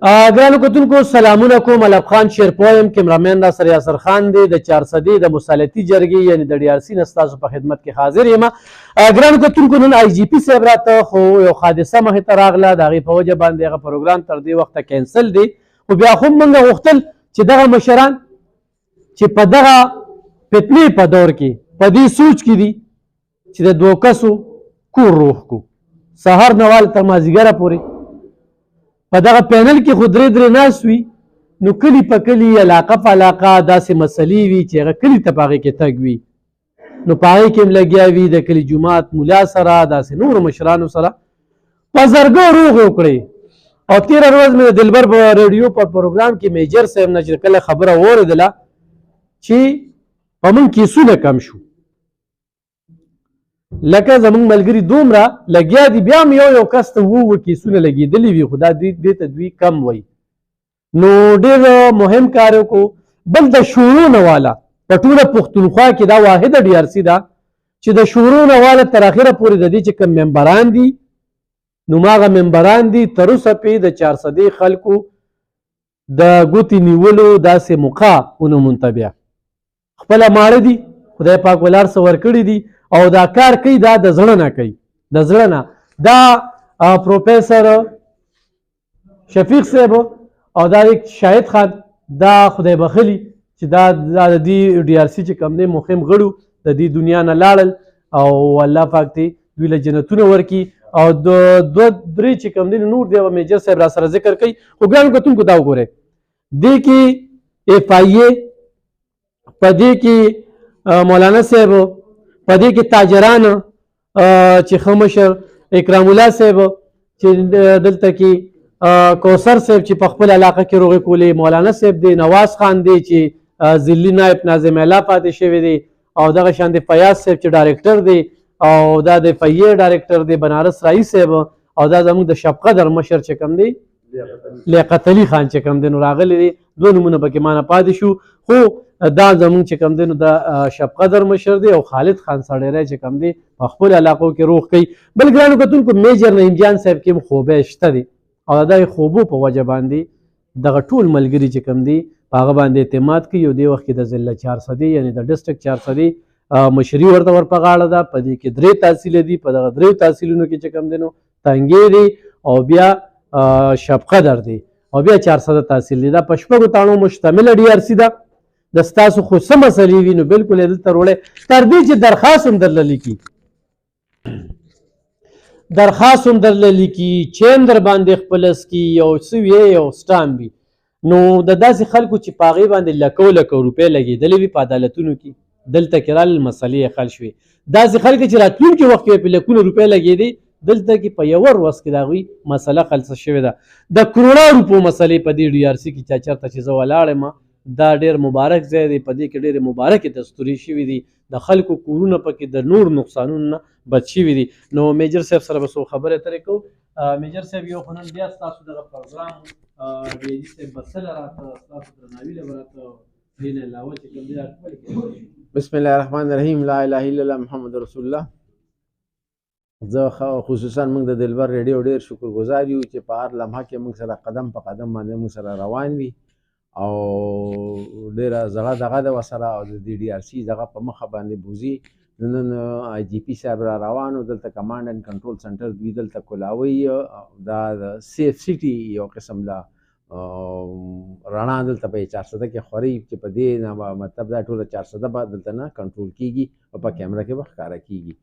ګرانو کتونکو سلامونه کوم. الف خان شیرپوه یم، کیمرامین را سره یاسر خان دی. د 400 د مصالحتي جرګې یعنې د ډي ار سي نه ستاسو په خدمت کې حاضر یم. ګرانو کتونکو نن آی جي پي صاحب راته خو یو حادثه مخې ته راغله، د هغې په وجه باندې هغه پروګرام تر دې وخته کینسل دی. خو بیا خو موږ غوښتل چې دغه مشران چې په دغه فتنې په دور کې په دې سوچ کې دي چې د دوه کسو کور روح کو سهار نه واله تر مازدیګره پورې په دغه پینل کې خو درې ناست وي، نو کلي په کلي علاقه په علاقه داسې مسلې وي چې هغه کلي ته په هغې کې تګ وي، نو په هغې کې هم لګیا وي د کلي جومات مولا سره داسې نورو مشرانو سره په زرګو روغې وکړې. او تېره ورځ مې د دلبر په ریډیو په پروګرام کې میجر صاحب نه چې کله خبره واورېدله چې په موږ کیسونه کم شو، لکه زمونږ ملګري دومره لګیا دي، بیا هم یو کس ته اووه کیسونه لګېدلي وي، خو دا دې ته دوی کم وایي. نو ډېر مهم کار وکړو. بل د شورونه والا په ټوله پښتونخوا کې دا واحده ډي ار سی ده چې د شورونه والا تر اخره پورې د دې چې کوم ممبران دي، نو هغه ممبران دي تر اوسه پې د 400 خلکو د ګوتې نیولو داسې موقع ونه منتبه خپله ماړه دي، خدای پاک ولار څه ورکړي دي او دا کار کوي، دا د زړه نه کوي، د زړه نه. دا پروفیسر شفیق صاحب او دا شاهد خان دا خدای بخلي چې دا د دې ډي ار سي چې کوم دی مهم غړو د دې دنیا نه لاړل، او الله پاک دې دوی له جنتونه ورکړي. او د دوه درې چې کوم دی نور دی میجر صاحب را سره ذکر کوي. خو ګرانو کتونکو دا وګورئ، دې کې اف آی اے، په دې کې مولانا صاحب، په دې کې تاجران چې ښه مشر اکرام الله صاحب چې دلته کې کوثر صاحب چې په خپل علاقه کې روغې کولې، مولانا صاحب دی، نواز خان دی چې ضلعي نایب ناظم اعلی پاتې شوی دی، او دغه شان د فیاض صاحب چې ډایرکټر دی، او دا د فیې ډایرکټر دی بنارس رئیس صاحب، او دا زموږ د شب قدر مشر چې کوم دی لیاقت علي خان چې کوم دی نو راغلی دی. دوه نومونه پکې مانه پاتې شو، خو دا زمونږ چې کوم دی نو د شب قدر مشر دی، او خالد خان سړیری چې کوم دی په خپل علاقو کې روغ کوي. بل ګرانو کتونکو میجر نعیم جان صاحب کې هم خوبی شته دی، او د دغې خوبو په وجه باندې دغه ټول ملګري چې کوم دی په هغه باندې اعتماد کوي، او دې وخت کې د ضلع 400 یعنې د ډسټرکټ 400 مشري ورته ور په غاړه ده. په دې کې 3 تحصیل دي، په دغه 3 تحصیلونو کې چې کوم دی نو تنګې دی، او بیا شب قدر دی، او بیا 400 تحصیل دی. دا په شپږو تاڼو مشتمله ډي ار سي ده. د ستاسو خو څه مسلې وي نو بلکل یې دلته وروړی، تر دې چې درخواست هم درله لیکي، درخواست هم درله لیکي، چین در باندې خپلس کي، یو څه وي یو سټام وي. نو د داسې خلکو چې په هغې باندې لکو روپۍ لګېدلې وي په عدالتونو کې، دلته کې رالل مسلې یې حل شوې. داسې خلک چې راتلونکي وخت کې په لکونو روپۍ لګېدې، دلته کې په یوه ورځ کې د هغوی مسله خلصه شوې ده. د کروڑه روپو مسلې په دې ډي ار سي کې چا چېرته چې زه ولاړ یم، دا ډېر مبارک ځای دی، په دې کې ډېرې مبارکې دستورې شوي دي، د خلکو کورونه پکې د نور نقصانونو نه بچ شوي دي. نو میجر صاحب سره به څو خبرې اترې کوو. میجر صاحب یو خو نن بیا ستاسو دغه پروګرام ډي جي صاحب بسله راته ستاسو درناوي له به راته دې نه علاوه چې کوم دی دا ټول بسم الله الرحمن الرحیم، لا اله الا الله محمد رسول الله. زه خصوصا موږ د دلبر ریډیو ډېر شکرګزار یو چې په هر لمحه کې موږ سره قدم په قدم باندې موږ سره روان وي، او ډېره زړه دغه ده ورسره، او د دې ډي ار سي دغه په مخه باندې بوځي. نن آی جي پي صاحب را روان و، دلته کمانډ اینډ کنټرول سنټر دوی دلته کولاوي، دا د سیف سټي یو قسم له رڼا دلته په 400 کې خوري چې په دې نه مطلب دا ټوله 400 به دلته نه کنټرول کېږي او په کیمره کې به ښکاره کېږي.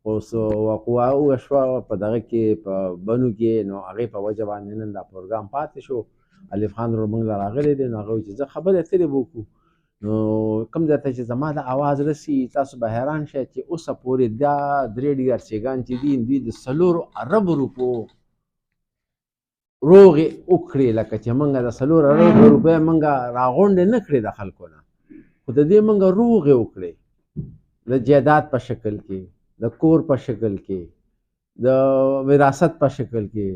اوس وقوعه وشوه په دغه کې په بنو کې، نو هغې په وجه باندې نن دا پروګرام پاتې شو. الف خان ورور موږ له راغلی دی، نو هغه وایي چې زه خبرې اترې به وکړو. نو کوم ځای ته چې زما د اواز رسي، تاسو به حیران شئ چې اوسه پورې دا 3 ډي ار سیګان چې دي دوی د 4 اربو روپو روغې وکړې، لکه چې موږ د 4 اربو روپۍ موږ راغونډې نه کړې د خلکو نه، خو د دې موږ روغې وکړې د جایداد په شکل کې، د کور په شکل کې، د وراثت په شکل کې،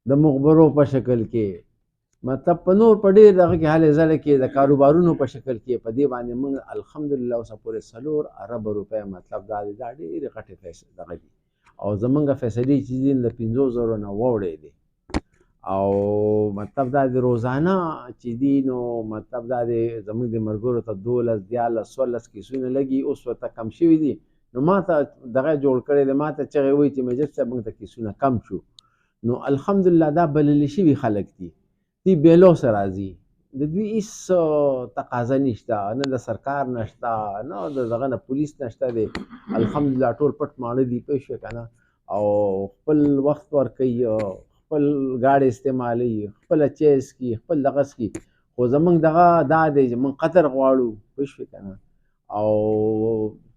د مقبرو په شکل کې، مطلب په نور په ډېر دغه کې هلې ځلې کې د کاروبارونو په شکل کې. په دې باندې موږ الحمدلله اوسه پورې 4 اربه روپۍ، مطلب دا دی دا ډېرې غټې پیسې دغه دي، او زمونږ فیصلې چې دي د 50,000 نه واوړې دي، او مطلب دا د روزانه چې دي نو مطلب دا د زموږ د ملګرو ته 12 14 کیسونه لګي، اوس ورته کم شوي دي. نو ما ته دغه جوړ کړی دی، ما ته چغې وایي چې مجید صاحب موږ ته کیسونه کم شو. نو الحمدلله دا بللی شوي خلک دي، دوی بیلوسه راځي، د دوی هېڅ تقاضا نشته، نه د سرکار نشته، نه د دغه نه پولیس نشته دی. الحمدلله ټول پټ ماړه دي، پوه شوې که نه، او خپل وخت ورکوي، خپل گاډي استعمالوي، خپله چیس کی، خپل دغه کی. خو زمونږ دغه دا دی چې موږ قدر غواړو، پوه شوې که نه، او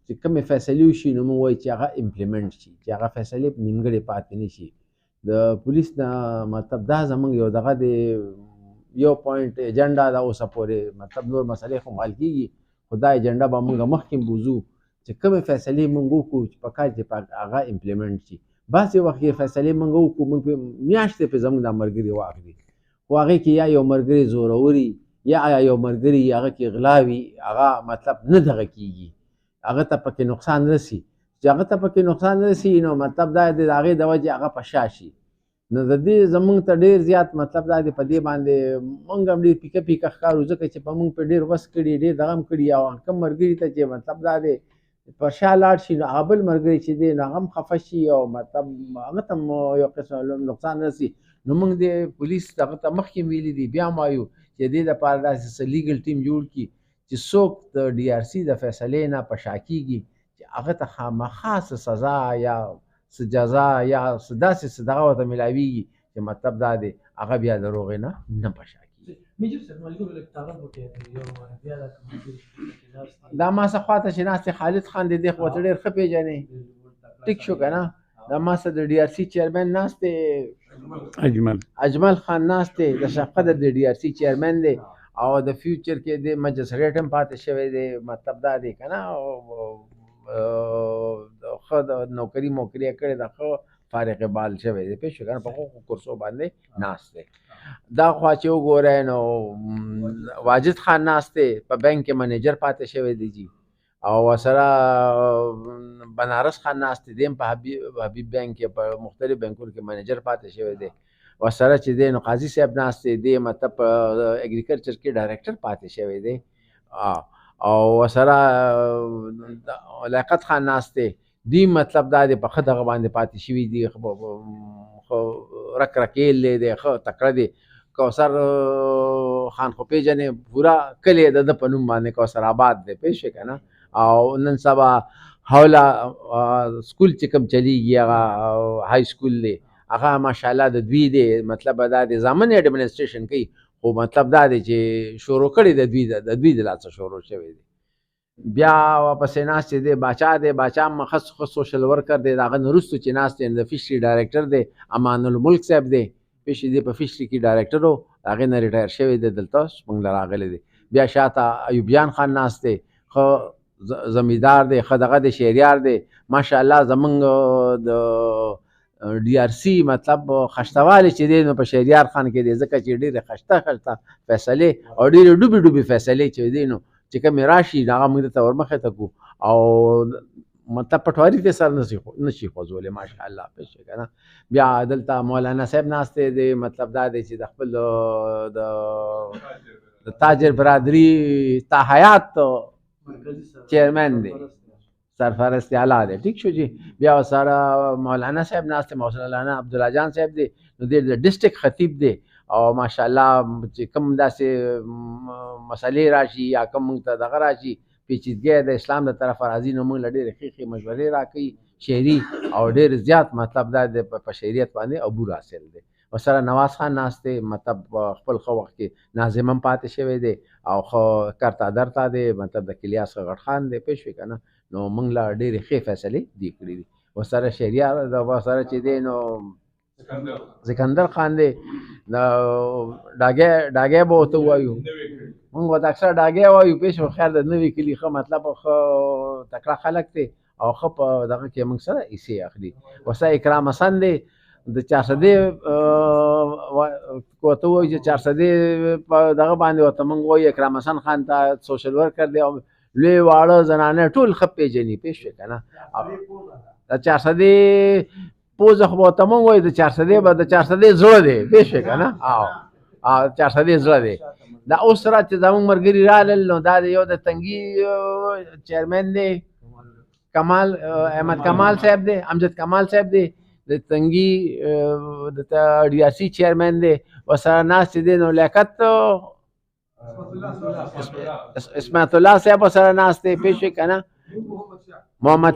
چې کومې فیصلې وشي نو موږ وایو چې هغه امپلیمنټ شي، چې هغه فیصلې نیمګړې پاتې نه شي. د پولیس نه مطلب دا زمونږ یو دغه دی، یو پوینټ ایجنډا ده اوسه پورې، مطلب نور مسلې خو حل کېږي، خو دا ایجنډا به موږ مخکې بوځو چې کومې فیصلې موږ وکړو چې په کار چې هغه امپلیمنټ شي. بعضې وخت یې فیصلې موږ وکړو، موږ پرې میاشتې پرې زموږ دا ملګري واخلي، خو هغې کې یا یو ملګری زوروري، یا یو ملګري هغه کې غلا وي، هغه مطلب نه دغه کېږي، هغه ته پکې نقصان رسي. چې هغه ته پکې نقصان رسي نو مطلب دا دی د هغې د وجې هغه په شا شي. نو د دې زمونږ ته ډېر زیات مطلب دا دی په دې باندې موږ هم ډېر پیکه پیکه ښکارو، ځکه چې په موږ په ډېر وس کړي، ډېر دغه هم کړي. او کوم ملګري ته چې مطلب دا دی په شا لاړ شي نو هغه بل ملګری چې دی نو هغه هم خفه شي، او مطلب هغه ته هم یو قسم نقصان رسي. نو موږ د پولیس دغه ته مخکې ویلي دي، بیا هم وایو چې دې دپاره داسې څه لیګل ټیم جوړ کړي چې څوک د ډي آر سی د فیصلې نه په شا کېږي چې هغه ته خامخا څه سزا یا څه جزا یا څه داسې څه دغه ورته میلاویږي چې مطلب دا دی هغه بیا د روغې نه په شا کېږي. دا ما څه خوا ته چې ناست دی خالد خان دی، دی خو ورته ډېر ښه پېژنې، ټیک شو که نه. دا ما سره د ډي آر سی چیرمین ناست دی، اجمل خان ناست دی، د شفقت د ډي آر سی چیرمین دی، او د فیوچر کې د مجسټریټ هم پاتې شوی دی. مطلب دا دی که نه، ښه د نوکري موکري یې کړې ده، ښه فارغ بال شوی دی، پوه شو که نه، په ښو کرسو باندې ناست دی. دا خوا چې وګورئ نو واجد خان ناست دی، په بینک کې منیجر پاتې شوی دی جی، او ورسره بنارس خان ناست دی، دی هم په حبیب بینک کې په مختلف بینکونو کې منیجر پاتې شوی دی. ورسره چې دی نو قاضي صاحب ناست دی، دی مطلب په اګریکلچر کې ډایرکټر پاتې شوی دی. او ورسره لیاقت خان ناست دی، دی مطلب دا دی په ښه دغه باندې پاتې شوي دي، رک رکیل دی، ښه تکړه دی. کوثر خان خو پېژنې، پوره کلی د ده په نوم باندې کوثر آباد دی، پوه شوې که نه. او نن سبا حوله سکول چې کوم چلیږي هغه های سکول دی، هغه ماشاءالله د دوی دی. مطلب دا دی زامن اډمنسټریشن کوي، خو مطلب دا دی چې شروع کړی د دوی د لاسه شروع شوی دی. بیا ورپسې ناست دی باچا دی، باچا هم ښه سوشل ورکر دی. د هغه نه وروستو چې ناست دی د فشري ډایرکټر دی امان الملک صاحب دی، پېښې دی په فشري کې ډایرکټر و، د هغې نه ریټایر شوی دی، دلته موږ له راغلی دی. بیا شاته ایوبیان خان ناست دی، ښه زمیندار دی، ښه دغه دی، شهریار دی. ماشاءالله زمونږ د ډي آر سی مطلب خشتوالی چې دی نو په شهریار خان کې دی، ځکه چې ډېرې خشته فیصلې او ډېرې ډوبې ډوبې فیصلې چې دی نو چې کومې راشي نو هغه موږ ته ورمخې ته کړو، او مطلب پټواري دې سره نشي خوځولی ماشاءالله، پوه شوې که نه. بیا دلته مولانا صاحب ناست دی، مطلب دا دی چې د خپل د تاجر برادري تا حیات چیرمین دی، سرفرست اعلی دی، ٹھیک شو جی. بیا سره مولانا صاحب ناست دی، مولانا عبدالله جان صاحب دی، نو دی د ډسټرکټ خطیب دی. او ماشاءالله چې کوم داسې مسلې راشي یا کوم موږ ته دغه راشي پیچیدګۍ د اسلام د طرفه راځي نو موږ له ډېرې ښې مشورې راکوي شعري، او ډېر زیات مطلب دا دی په شعریت باندې عبور حاصل دی. ورسره نواز خان ناست دی، مطلب خپل ښه وخت کې ناظم هم پاتې شوی دی، او ښه کرتا درتا دی، مطلب د کلیاس غټ خان دی، پوه شوې که نه. نو موږ له ډېرې ښې فیصلې دی کړي دي. ورسره شهریار ورسره چې دی نو سکندر خان دی، ډاګی به ورته ووایو، موږ ورته اکثر ډاګی وایو، پوه شو. خیر د نوي کلي ښه مطلب ښه تکړه خلک دی، او ښه په دغه کې موږ سره حصې اخلي. ورسره اکرام حسن دی، د چارسدې ورته ووایو چې چارسدې په دغه باندې ورته موږ وایو اکرام حسن خان ته سوشل ورکر دی، او لوی واړه زنانه ټول ښه پېژني، پوه شوې که نه. د چارسدې پوزه خو به ورته موږ وایو د چارسدې زړه دی، پوه شوې که نه. 400 زړه دی. دا اوس را چې زمونږ ملګري رالل نو دا د یو د تنګي چیرمن دی کمال احمد کمال صاحب دی، امجد کمال صاحب دی، د تنګي د ریاسي چیرمن دی ورسره ناست دی. نو لیاقت اسمت الله صاحب ورسره ناست دی، پېښ شوې که نه، محمد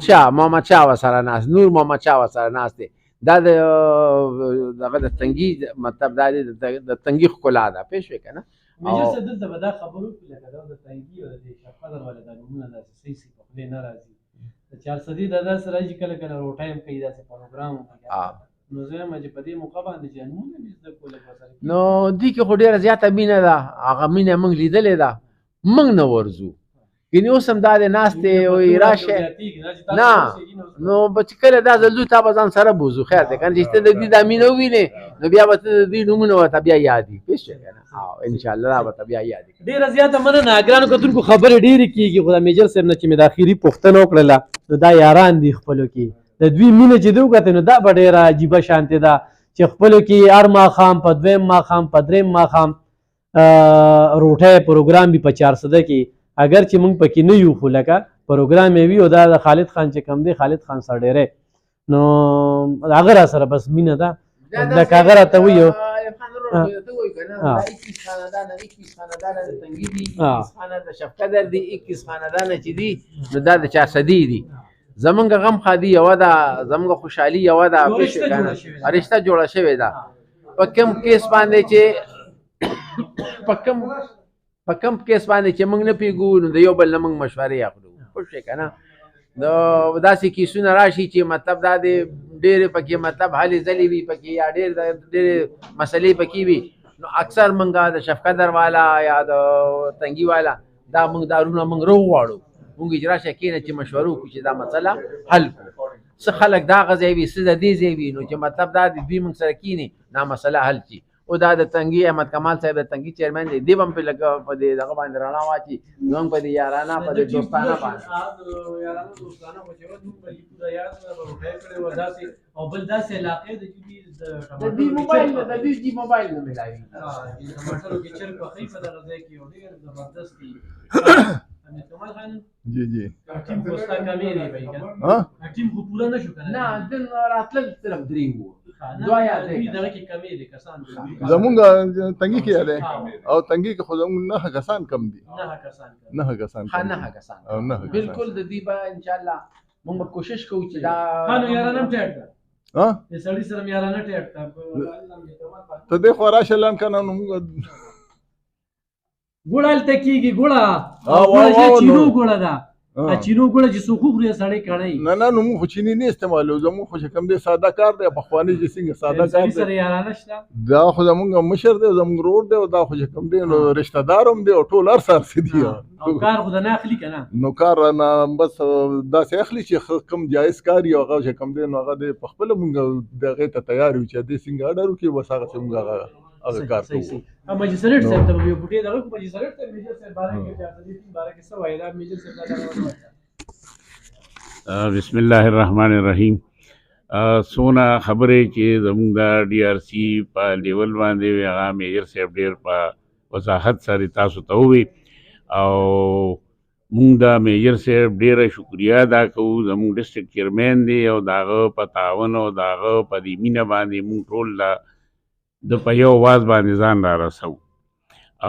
شاه ورسره ناست، نور محمد شاه ورسره ناست دی. دا دغه د تنګي مطلب دا دی د تنګي ښکلا ده، پېښ شوې که نه. میجر صاحب دلته به دا خبرو کړي لکه دا د تنګي او د شهقدر والا دا نومونه داسې صحیح صحیح په خولې نه راځي. د 400 دا داسې راځي کله کله روټۍ هم کوي داسې پروګرام هم کوي. نو زه وایم چې په دې موقع باندې چې نومونه مې زده کول نو دې کې خو ډېره زیاته مینه ده، هغه مینه موږ لیدلې ده، موږ نه ورځو. یعنې اوس هم دا د ناستې وایي راشه نه نو به چې کله دا ځل ځو تا به ځان سره بوځو، خیر دی که نه، چې ته د دې دا مینه ووینې نو بیا به ته د دې نومونه ورته بیا یادي، پېښ شوې که نه، انشاءالله دا به ته بیا یادي. ډېره زیاته مننه ګرانو کتونکو، خبرې ډېرې کېږي، خو د میجر صاحب نه چې مې د اخري پوښتنه وکړله نو دا یاران دي خپلو کې، د دوی مینه چې دې وکتې نو دا به ډېره عجیبه شانتې ده چې خپلو کې هر ماښام په دویم ماښام په درېیم ماښام روټۍ پروګرام وي په 400 کې، اگر چې موږ پکې نه یو خو لکه پروګرام یې وي او دا د خالد خان چې کم دی خالد خان سرډېری نو هغه را سره بس مینه ده لکه هغه راته وایي شفقدر دی 21 خاندانه چې دي نو دا د 400 دي. زمونږ غم خادي یوه ده، زمونږ خوشحالي یوه ده، رشته جوړه شوې ده. په کوم کیس باندې چې په کوم کیس باندې چې موږ نه پیږو نو د یو بل نه موږ مشورې اخلو، پوه شوې که نه. نو داسې کیسونه راشي چې مطلب دا د ډېرې پکې مطلب هلې ځلې وي پکې یا ډېرې مسلې پکې وي نو اکثر موږ د شفقدر والا یا د تنګي والا دا موږ دارونه موږ راوغواړو، موږ اجرا شه کېنه چې مشوره وکړو چې دا مسله حل کړو. څه خلک دغه ځای وي څه د دې ځای وي نو چې مطلب دا د دوی موږ سره کېني دا مسله حل شي. او دا د تنګي احمد کمال صاحب د تنګي چیرمن دی، دی به هم په لږ په دې دغه باندې رڼا واچي، نو هم په دې یارانه په دې دوستانه باندې او بل داسې علاقې د دوی موبایل نه ملاوي ټماټرو کې چرګ پخوي په دغه ځای کې ډېر زبردست دي. کمال خان جی جی ټیم پوسټا کمې دی بھائی ها ټیم خو پورا نشو کنه نه دن راتل طرف درې وو دوه یا دغه کې کمې دي کسان زمونږ تنګي کې ده او تنګي کې خو زمونږ نه کسان کم دي، نه کسان بالکل د دې به ان شاء الله موږ کوشش کوو چې دا خانو یارانه ټیټ ها د سړی سره یارانه ټیټ ته د خو راشه لان کنه نو موږ ګوړال تکیږي ګوړه چینو ګوړه ده چینو ګوړه چې سو خو خوري سړی کړی نه نو موږ چینی نه استعمالو، زموږ خو کم دی ساده کار دی، په خواني چې څنګه ساده کار دی سره یارانه شته دا خو زموږ مشر دی، زموږ روډ دی، دا خو کم دی نو رشتہ دار هم دی او ټول هر سر سي دي او کار خو نه اخلي کنه نو کار نه بس دا سه اخلي چې کم جایز کار یو هغه کم دی نو هغه د خپل مونږ دغه ته تیار یو چې د څنګه اډرو کې وسه هغه څنګه هغه کار کوو. مجلسرت صاحب ته یو بوټي دغه مجلسرت ته میجر صاحب بارے کې چې د دې بارے کې څه وایي دا میجر صاحب بسم الله الرحمن الرحیم. سونه خبرې چې زموږ د ډي آر سی په لیول باندې هغه میجر صاحب ډېر په وضاحت سره تاسو ته ووایي او موږ د میجر صاحب ډېره شکریه ادا کوو. زموږ ډسټرکټ چیرمین دی او د هغه په تعاون او د هغه په دې مینه باندې موږ ټول د په یو واز باندې ځان را رسو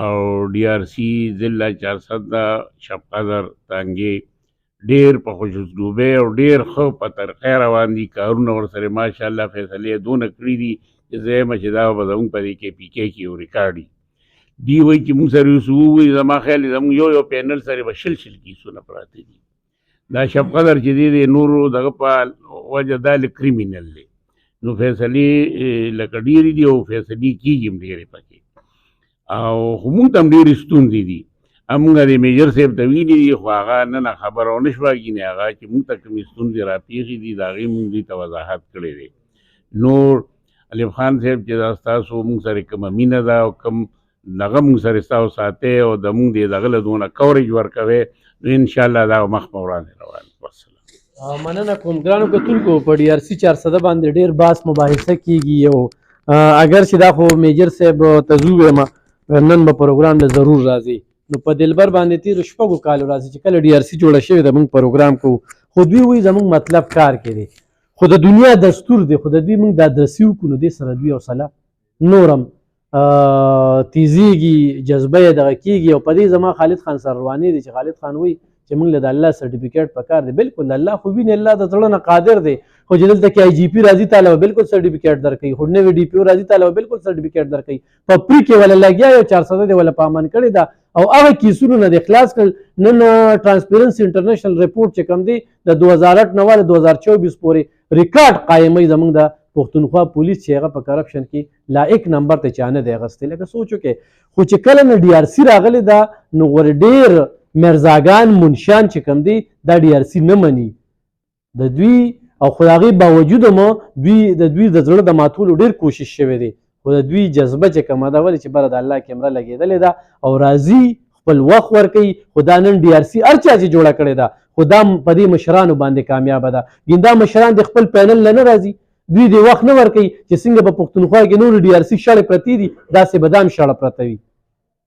او ډي آر سی ضلع 400 شفقدر تنګي ډېر په خوش اسلوبۍ او ډېر ښه په طریقې روان دي، کارونه ورسره ماشاءالله فیصلې دونه کړي دي چې زه یم چې دا به زموږ په دې کې پی کې یو ریکارډ وي. دی وایي چې موږ سره یوسو ووایي زما خیال زموږ یو پینل سره به شل کیسونه پراته دي. دا شفقدر چې دی د نورو دغه په وجه دا کریمینل دی نو فیصلې لکه ډېرې دي او فیصلې کېږي هم ډېرې پکې او خو موږ ته هم ډېرې ستونزې دي. موږ د میجر صاحب ته ویلي دي خو هغه نه خبره ونه شوه کېنې هغه چې موږ ته کومې ستونزې راپېښې دي د هغې موږ دوی ته وضاحت کړی دی. نور علیم خان صاحب چې دا ستاسو موږ سره کومه مینه ده او کوم دغه موږ سره ستاسو ساتئ او د موږ د دغه له دونه کوریج ورکوئ نو انشاءالله دا مخ په وړاندې روان. مننه کوم ګرانو کتونکو، په ډي آر سی 400 باندې ډېر باس مباحثه کېږي او اگر چې دا خو میجر صاحب ته ځو وایم نن به پروګرام له ضرور راځي نو په دلبر باندې تېرو شپږو کالو راځي چې کله ډي آر سی جوړه شوې ده موږ پروګرام کوو خو دوی وایي زموږ مطلب کار کې دی خو د دنیا دستور دی خو د دوی موږ دا درسي وکړو نو دې سره دوی حوصله نورم تیزیږي جذبه یې دغه کېږي او په دې زما خالد خان سره روانې دي چې خالد خان وایي چې موږ له د الله سرټیفیکیټ پکار دی بالکل د الله خو وینې الله د زړه نه قادر دی خو چې دلته کې آی جي پي راځي تعالی به بالکل سرټیفیکیټ درکوي خو نوی ډي پي او راځي تعالی به بالکل سرټیفیکیټ درکوي په پري کې ولا لګیا یو 400 دی ولا پامن کړی دا او هغه کیسونو نه د خلاص کړل نن ټرانسپیرنسي انټرنیشنل رپورټ چې کوم دی د 2008 نه ول 2024 پورې ریکارډ قایموي زموږ د پښتونخوا پولیس چې هغه په کرپشن کې لایق نمبر ته چانه دی اغستې لکه سوچو کې خو چې کله نه ډي آر سی راغلی دا نو ور ډېر مرزاګان منشان چې کوم دی دا ډي آر سی نه مني د دوی او خو هغې باوجود مو دوی د زړه د ماتولو ډېر کوشش شوی دی خو د دوی جذبه چې کومه ده ولې چې بره د الله کیمره لګېدلې ده او راځي خپل وخت ورکوي خو دا نن ډي آر سی هر چا چې جوړه کړې ده خو دا په دې مشرانو باندې کامیابه ده ګین دا مشران د خپل پینل نه راځي دوی د وخت نه ورکوي چې څنګه په پښتونخوا کې نور ډي آر سی شړې پرتې دي داسې به دا هم شړه پرته وي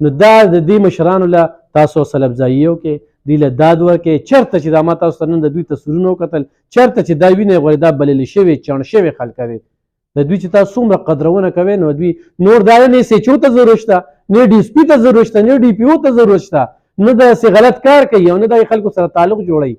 نو دا د دې مشرانو له تاسو حوصله افزایي وکړئ دوی له داد ورکړئ چېرته چې دا ما تاسو ته نن د دوی تصویرونه وکتل چېرته چې دا وینئ غواړي دا بللې شوي چڼ شوي خلکه دی د دوی چې تاسو څومره قدرونه کوئ نو دوی نور دا نه ایس ایچ او ته ضرورت شته نه ډي اس پي ته ضرورت شته نه ډي پي او ته ضرورت شته نه داسې غلط کار کوي او نه د خلکو سره تعلق جوړوي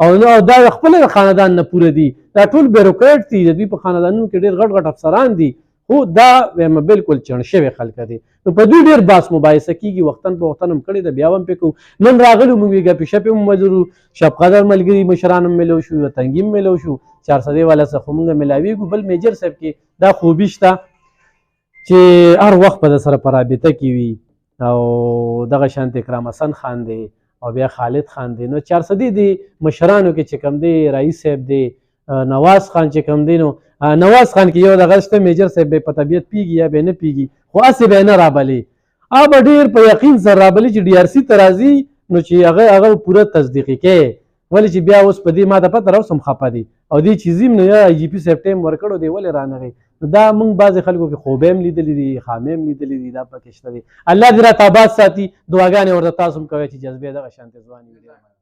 او دا خپل خاندان نه پوره دي دا ټول بیروکراټ دي د دوی په خاندانونو کې ډېر غټ غټ افسران دي خو دا وایم بالکل چڼ شوي خلکه دي نو په دوی ډېر باس مباحثه کېږي وختن په وختن هم کړې ده بیا هم پې کوو نن راغلو موږ وي ګپې شپې هم وزرو شب قدر ملګري مشران هم میلو شو وطنګي هم میلو شو 400 والا څخه خو موږ میلاویږو بل میجر صاحب کې دا خوبي شته چې هر وخت په د سره په رابطه کې وي او دغه شانت اکرام حسن خان دی او بیا خالد خان دی نو 400 دی مشرانو کې چې کم دی رئیس صاحب دی نواز خان چې کم دی نو نواز خان کې یو دغه شته میجر صاحب به په طبیعت پیږي یا به نه پیږي خو هسې به نه رابلي به ډېر په یقین سره رابلي چې ډي آر سی ته راځي نو چې هغه پوره تصدیقي کوي ولې چې بیا اوس په دې ما ته پته راوس هم خفه دي او دې چې ځیم نو یا آی جي پي صاحب ټایم ورکړو دی ولې رانغی نو دا موږ بعضې خلکو کې خوبې هم لیدلي دي خامې هم لیدلي دي دا پکې شته دي الله دې راته آباد ساتي دعاګانې ورته تاسو هم کوئ چې جذبې دغه شانتې ځوانې وي